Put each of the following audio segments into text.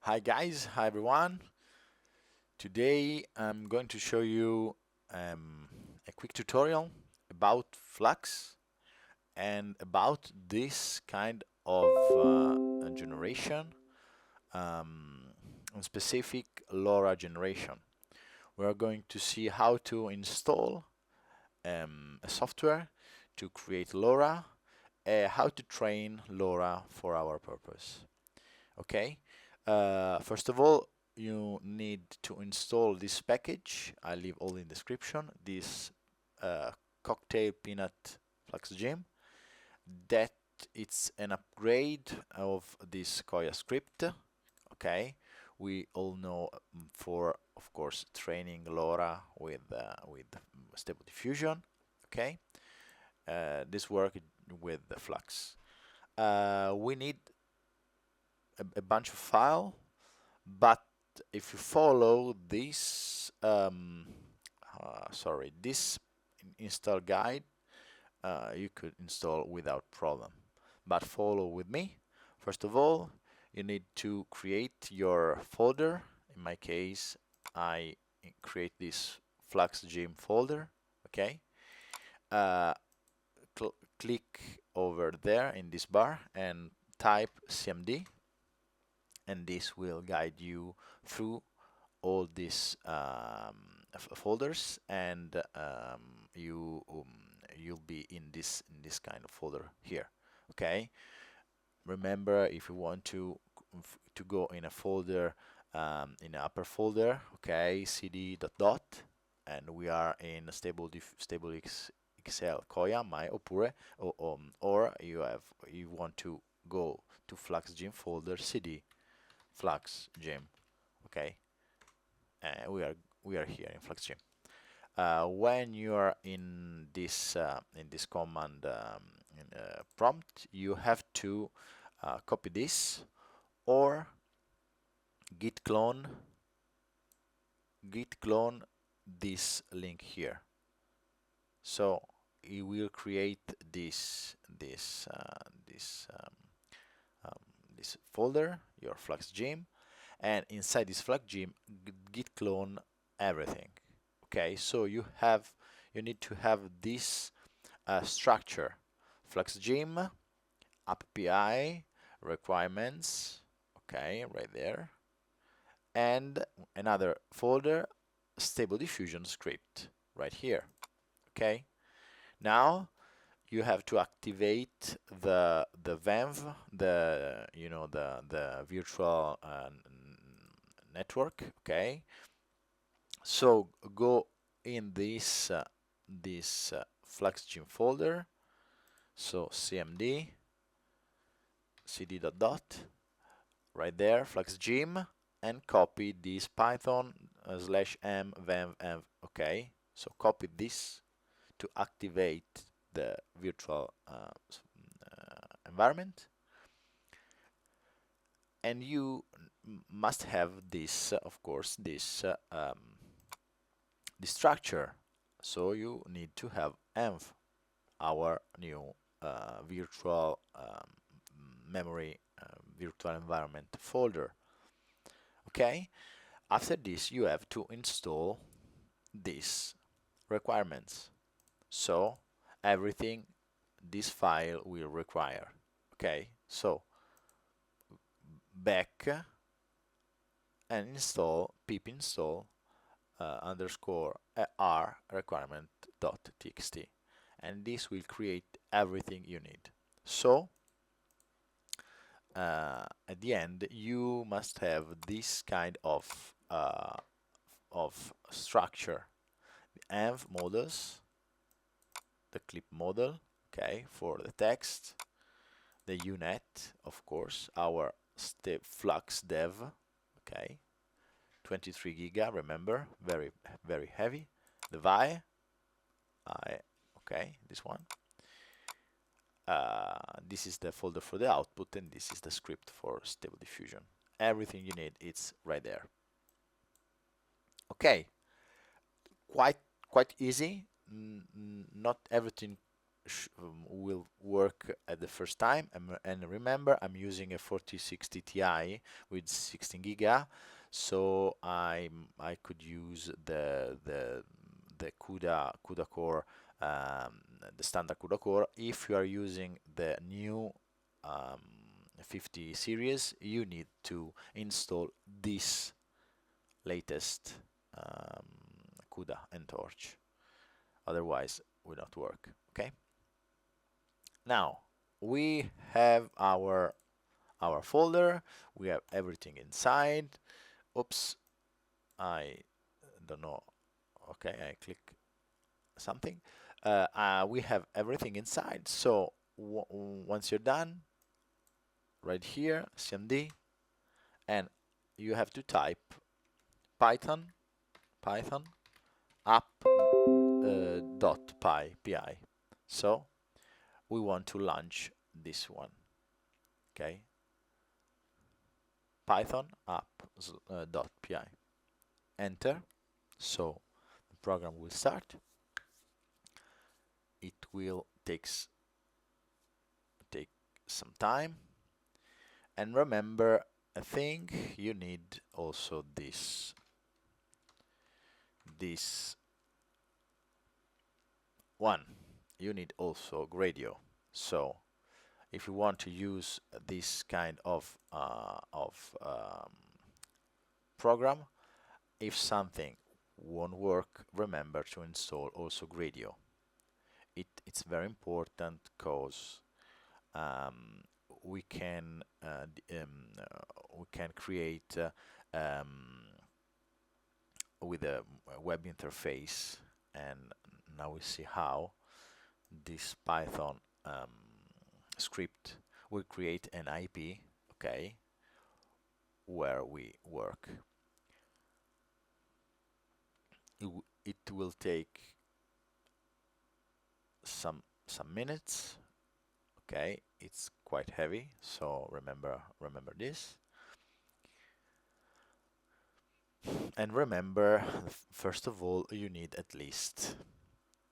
Hi guys, hi everyone. Today I'm going to show you a quick tutorial about Flux and about this kind of generation, in specific LoRa generation. We are going to see how to install a software to create LoRa, how to train LoRa for our purpose. Okay, first of all, you need to install this package. I leave all in description. This cocktail peanut FluxGym. That it's an upgrade of this Koya script. Okay, we all know for, of course, training LoRa with Stable Diffusion. Okay, this work with the Flux. We need a bunch of file, but if you follow this this install guide, you could install without problem. But follow with me. First of all, you need to create your folder. In my case, I create this FluxGym folder. Okay, uh, click over there in this bar and type cmd, and this will guide you through all these folders, and you'll be in this kind of folder here. Okay, remember, if you want to go in a folder, in the upper folder, okay, cd dot, and we are in stable XL Koya my oppure, or you want to go to FluxGym folder, cd FluxGym. Okay, we are here in FluxGym. When you are in this command prompt, you have to copy this, or git clone this link here. So it will create this folder, your FluxGym, and inside this FluxGym, git clone everything. Okay, so you need to have this structure: FluxGym, AppPI, requirements, okay, right there, and another folder, Stable Diffusion script, right here. Okay, now you have to activate the VENV, the virtual network. Okay, so go in this FluxGym folder, so cmd cd dot, right there, FluxGym, and copy this python /m venv. Okay, so copy this to activate the virtual environment, and you must have this, of course, this structure. So you need to have env, our new virtual memory virtual environment folder. Okay, after this you have to install these requirements, so everything this file will require. Okay, so back and install pip install underscore r requirement.txt, and this will create everything you need. So at the end you must have this kind of structure: the env models, the clip model, okay, for the text, the unet, of course, our flux dev, okay, 23 giga, remember, very heavy. The vi, okay, this one. This is the folder for the output, and this is the script for Stable Diffusion. Everything you need, it's right there. Okay, quite easy. Not everything will work at the first time. And remember, I'm using a 4060 Ti with 16 giga, so I could use the CUDA core, the standard CUDA core. If you are using the new 50 series, you need to install this latest CUDA and Torch. Otherwise, will not work. Okay. Now we have our folder. We have everything inside. Oops, I don't know. Okay, I click something. We have everything inside. So once you're done, right here, cmd, and you have to type python app .py. So we want to launch this one. Okay, python app .py. Enter. So the program will start. It will take some time. And remember, I think you need also this one. You need also Gradio. So if you want to use this kind of program, if something won't work, remember to install also Gradio. It's very important because we can create with a web interface, and now we see how this Python script will create an IP, okay, where we work. It will take some minutes. Okay, it's quite heavy, so remember this. And remember, first of all, you need at least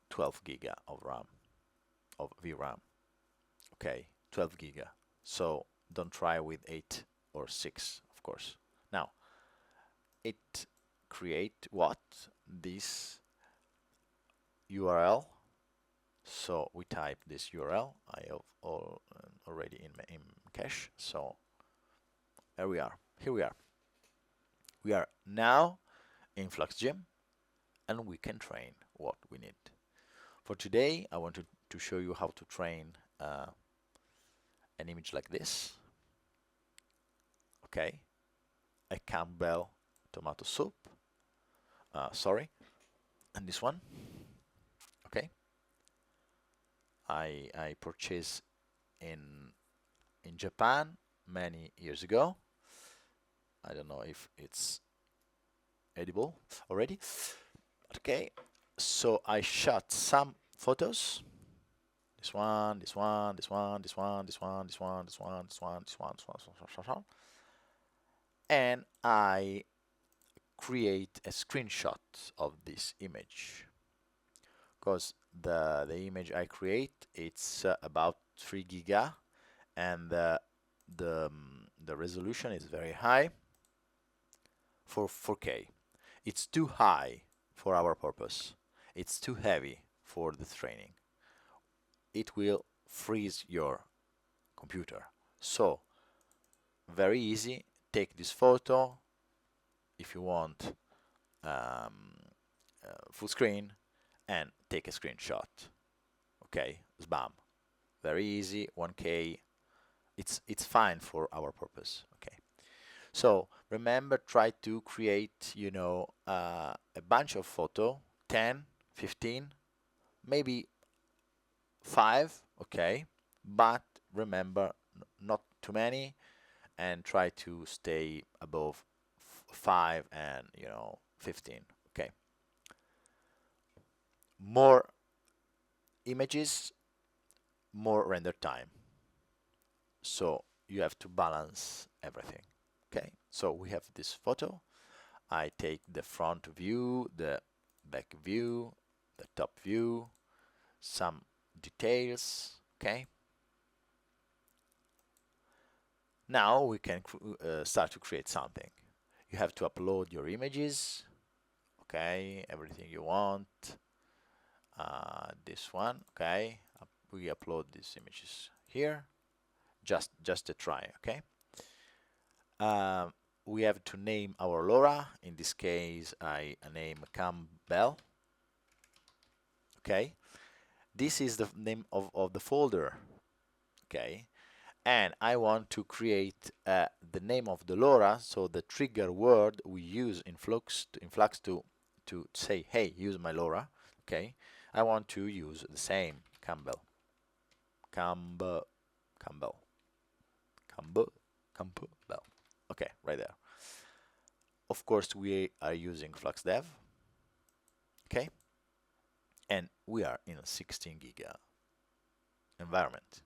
12 giga of RAM, of VRAM. Okay, 12 giga. So don't try with 8 or 6, of course. Now, it create what? This URL. So we type this URL. I have already in cache. So here we are. We are now in FluxGym, and we can train what we need. For today, I wanted to show you how to train an image like this. Okay, a Campbell tomato soup. Sorry, and this one. Okay, I purchased in Japan many years ago. I don't know if it's edible already. Okay, so I shot some photos. This one, and I create a screenshot of this image, because the image I create, it's about 3 giga, and the resolution is very high for 4K. It's too high for our purpose. It's too heavy for the training. It will freeze your computer. So very easy. Take this photo. If you want full screen, and take a screenshot. Okay, bam. Very easy. 1K. It's fine for our purpose. Okay. So remember, try to create, a bunch of photo, 10, 15, maybe 5, okay, but remember, not too many, and try to stay above 5 and 15. Okay, more images, more render time, so you have to balance everything. Okay, so we have this photo. I take the front view, the back view, the top view, some details. Okay. Now we can start to create something. You have to upload your images. Okay, everything you want. This one. Okay, we upload these images here. Just to try. Okay. We have to name our LoRa. In this case, I name Campbell. Okay. This is the name of the folder. Okay. And I want to create the name of the LoRa, so the trigger word we use in Flux to say, hey, use my LoRa. Okay. I want to use the same Campbell. Campbell. Okay, right there. Of course, we are using FluxDev. Okay. And we are in a 16 giga environment.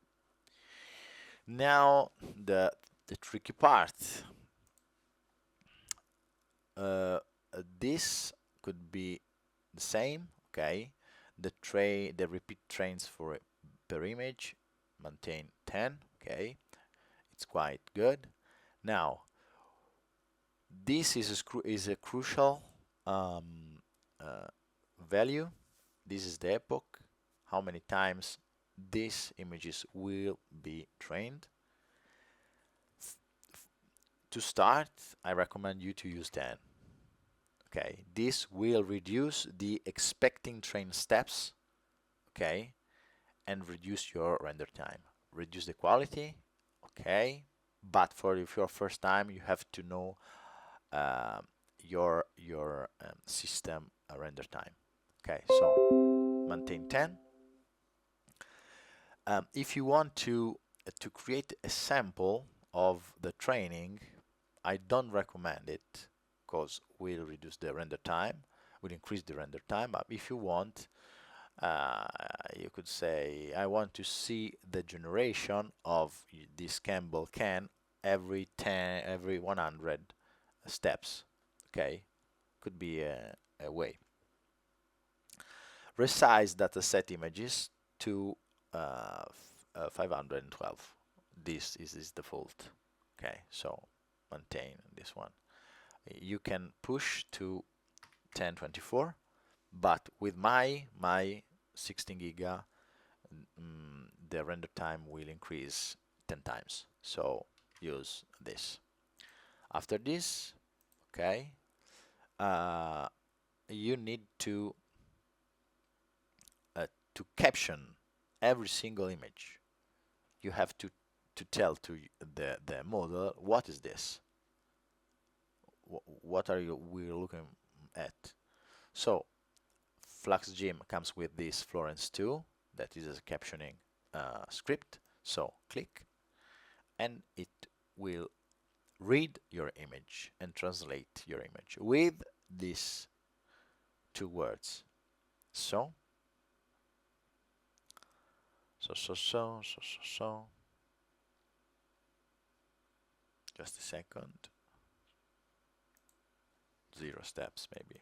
Now the tricky part. This could be the same. Okay. The repeat trains per image maintain 10. Okay. It's quite good. Now this is a crucial value. This is the epoch, how many times these images will be trained. To start, I recommend you to use 10. Okay, this will reduce the expecting train steps, okay, and reduce your render time. Reduce the quality, okay, but for your first time, you have to know your system render time. Okay, so maintain 10. If you want to create a sample of the training, I don't recommend it because we'll reduce the render time, will increase the render time. But if you want, you could say, I want to see the generation of this Campbell can every 100 steps. Okay, could be a way. Resize dataset images to 512. This is default. Okay, so maintain this one. You can push to 1024, but with my 16 giga, the render time will increase 10 times. So use this. After this, okay, you need to caption every single image. You have to tell to the model what is this. What are we looking at? So FluxGym comes with this Florence 2 that is a captioning script. So click and it will read your image and translate your image with these two words. So just a second. 0 steps maybe.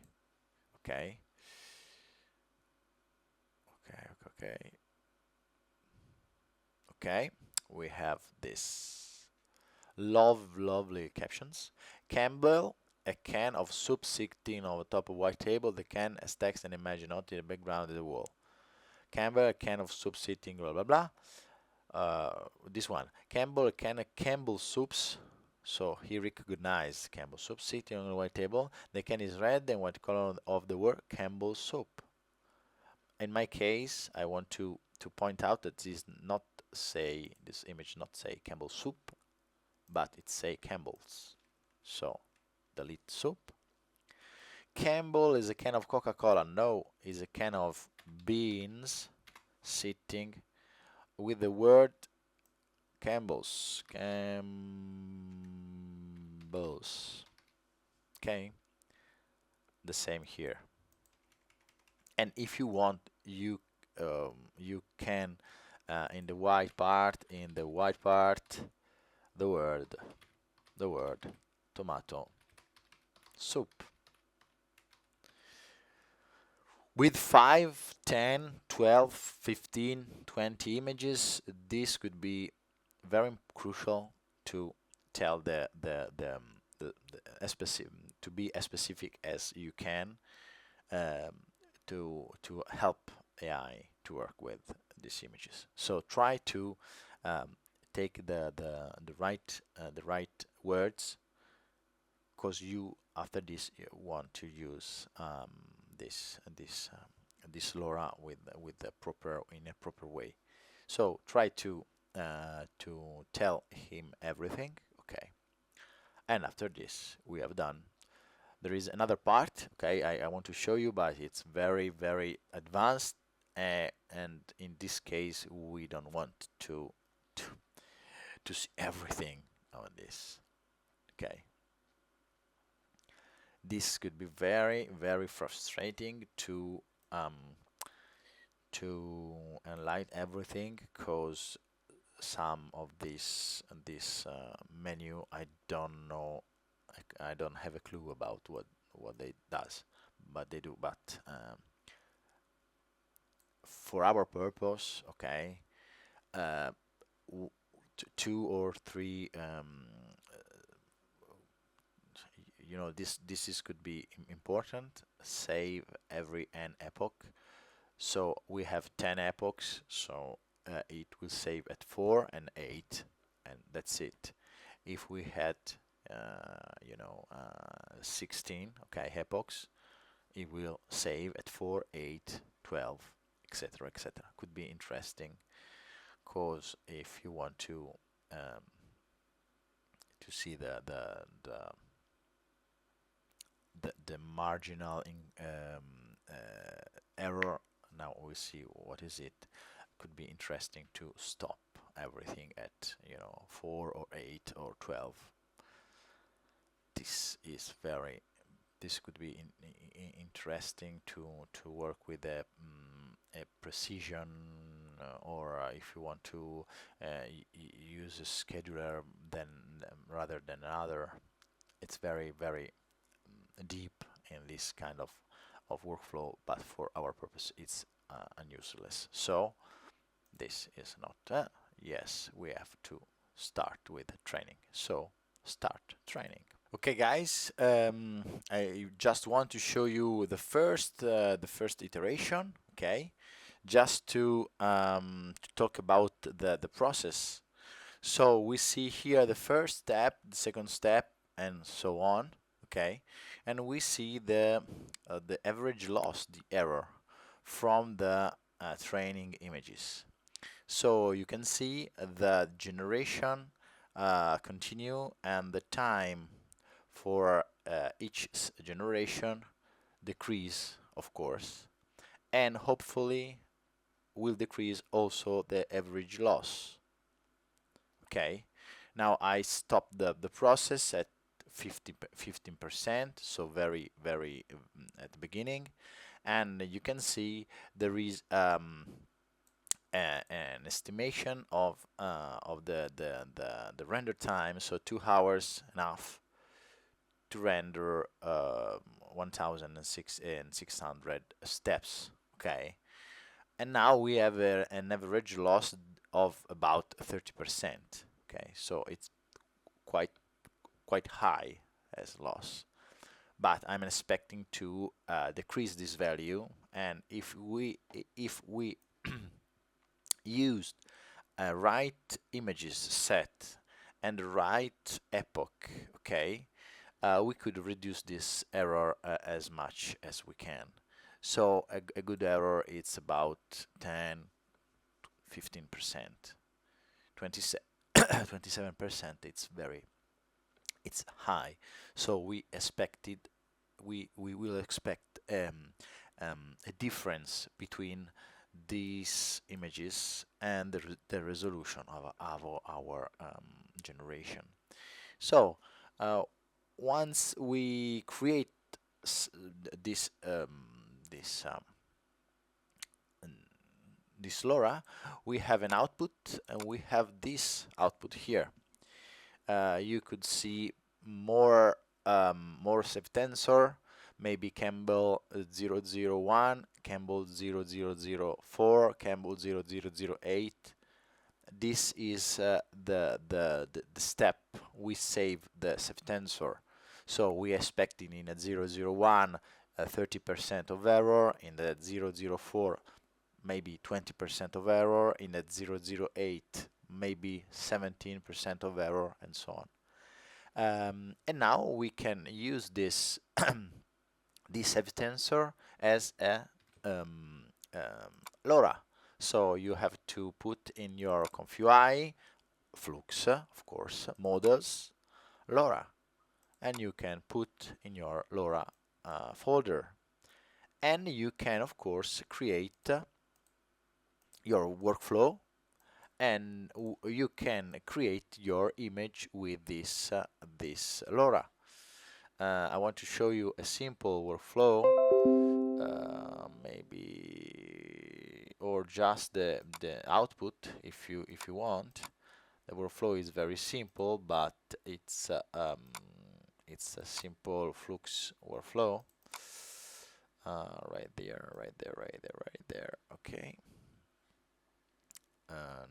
Okay. Okay, we have this lovely captions. Campbell, a can of soup sitting on the top of white table. The can has text and image not in the background of the wall. Campbell, a can of soup sitting, blah blah blah. This one, Campbell, a can of Campbell soups. So he recognized Campbell soup sitting on the white table. The can is red and white color of the word Campbell soup. In my case, I want to point out that this image not say Campbell soup, but it say Campbell's. So delete soup. Campbell is a can of Coca-Cola. No, is a can of beans sitting with the word Campbell's. Okay, the same here. And if you want, you can in the white part, the word tomato soup. With 5, 10, 12, 15, 20 images, this could be very crucial to tell the specific, to be as specific as you can, um, to help AI to work with these images. So try to um, take the right words, because you after this you want to use this LoRa with the proper in a proper way. So try to tell him everything. Okay, and after this we have done. There is another part. Okay, I want to show you, but it's very advanced, and in this case we don't want to to see everything on this. Okay. This could be very frustrating um, to enlighten everything, because some of this menu I don't know. I don't have a clue about what they does, but they do. But for our purpose, okay, uh, two or three this is could be important. Save every n epoch. So we have 10 epochs, so it will save at 4 and 8, and that's it. If we had 16, okay, epochs, it will save at 4, 8, 12, etc., etc. Could be interesting, because if you want to see the marginal error. Now we see what is it. Could be interesting to stop everything at 4 or 8 or 12. This could be interesting to work with a precision, or if you want to use a scheduler then rather than another. It's very deep in this kind of workflow, but for our purpose it's unuseless. So this is not yes, we have to start with training. So start training. Okay guys, I just want to show you the first iteration, okay, just to talk about the process. So we see here the first step, the second step, and so on, okay, and we see the average loss, the error from the training images. So you can see the generation continue, and the time for each generation decrease, of course, and hopefully will decrease also the average loss. Okay, now I stop the process at 15%, so very at the beginning, and you can see there is an estimation of the render time, so 2 hours enough to render 1,600 steps. Okay, and now we have an average loss of about 30%. Okay, so it's quite high as loss, but I'm expecting to decrease this value, and if we used a right images set and the right epoch, okay, we could reduce this error as much as we can. So a good error it's about 10, 15%, 27%. It's high. So we will expect a difference between these images and the resolution of our generation. So once we create this this LoRa, we have an output, and we have this output here. You could see more safe tensor, maybe Campbell 001, Campbell 0004, Campbell 0008. This is the step we save the subtensor. So we expecting in a 001 30% of error, in the 004 maybe 20% of error, in the 008 maybe 17% of error, and so on. And now we can use this this subtensor as a LoRa. So you have to put in your ComfyUI, Flux, of course, models, LoRa, and you can put in your LoRa folder. And you can, of course, create your workflow, and you can create your image with this LoRa. I want to show you a simple workflow, maybe, or just the output if you want. The workflow is very simple, but it's a simple Flux workflow. Right there, right there, right there, right there. Okay.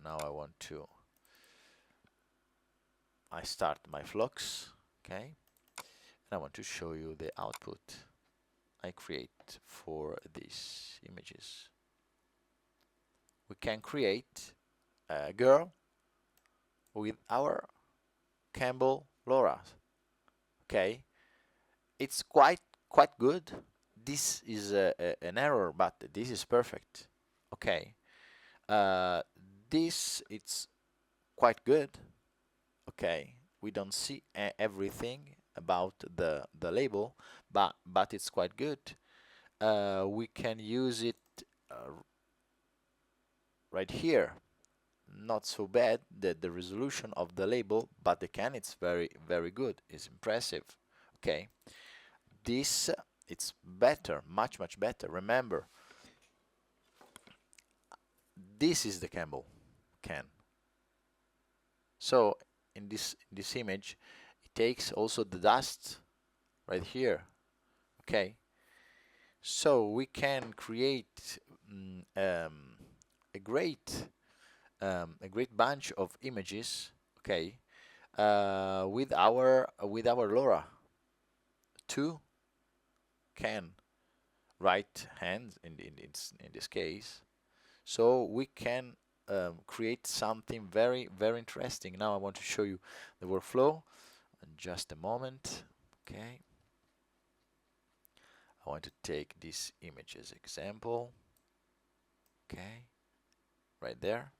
Now I start my Flux. Okay. And I want to show you the output I create for these images. We can create a girl with our Campbell LORAs. Okay, it's quite good. This is an error, but this is perfect. Okay, this it's quite good. Okay, we don't see everything about the label, but it's quite good. We can use it right here. Not so bad, the resolution of the label, but again it's very good. It's impressive. Okay, this it's better, much better. Remember, this is the Campbell can. So in this image, it takes also the dust right here. Okay, so we can create a great bunch of images. Okay, with our LoRa. Two can right hand in this case, so we can create something very interesting. Now I want to show you the workflow in just a moment. Okay, I want to take this image as example. Okay, right there.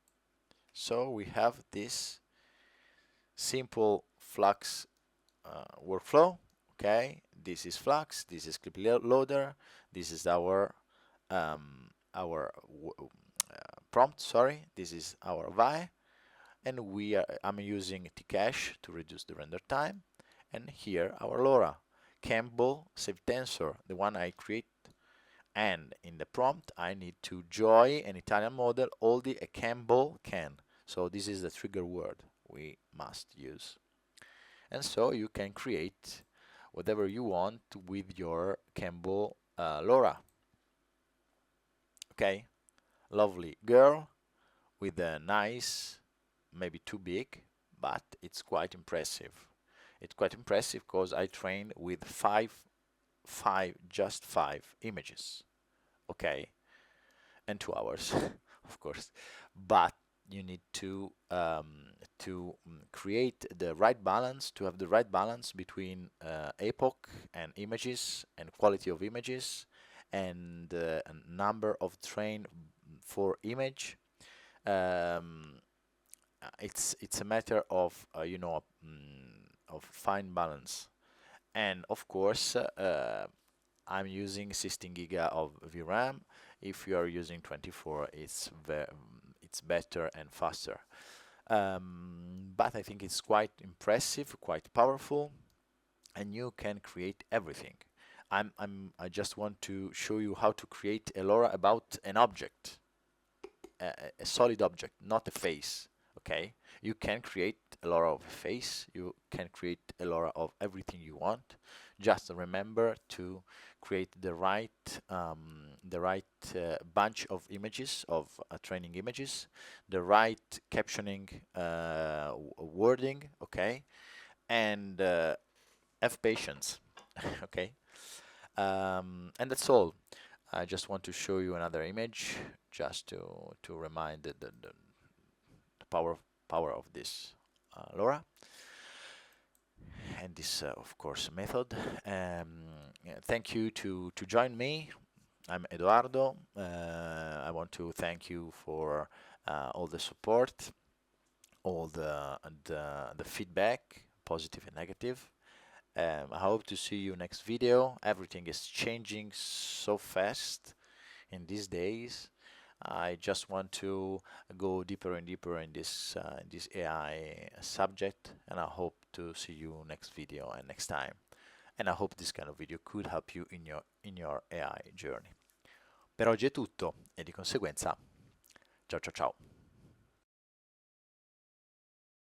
So we have this simple Flux workflow. Okay, this is Flux, this is clip loader, this is our prompt. Sorry, this is our VI, and I'm using Tcache to reduce the render time, and here our LoRa Campbell subtensor, the one I create, and in the prompt I need to join an Italian model only a Campbell can. So this is the trigger word we must use, and so you can create whatever you want with your Campbell LoRa. Okay, lovely girl with a nice, maybe too big, but it's quite impressive. It's quite impressive because I trained with just five images. Okay, and 2 hours, of course. But you need to create the right balance, to have the right balance between epoch and images and quality of images and number of train for image. It's a matter of of fine balance, and of course I'm using 16 giga of VRAM. If you are using 24, it's better and faster. But I think it's quite impressive, quite powerful, and you can create everything. I just want to show you how to create a LoRa about an object, a solid object, not a face. Okay, you can create a LoRa of a face. You can create a LoRa of everything you want. Just remember to create the right bunch of images, of training images, the right captioning wording, okay, and have patience, okay. And that's all. I just want to show you another image just to remind the power of this LoRa and this of course method. Yeah, thank you to join me. I'm Eduardo. I want to thank you for all the support, all the feedback, positive and negative. I hope to see you next video. Everything is changing so fast in these days. I just want to go deeper and deeper in this AI subject, and I hope to see you next video and next time. And I hope this kind of video could help you in your AI journey. Per oggi è tutto e di conseguenza ciao ciao ciao.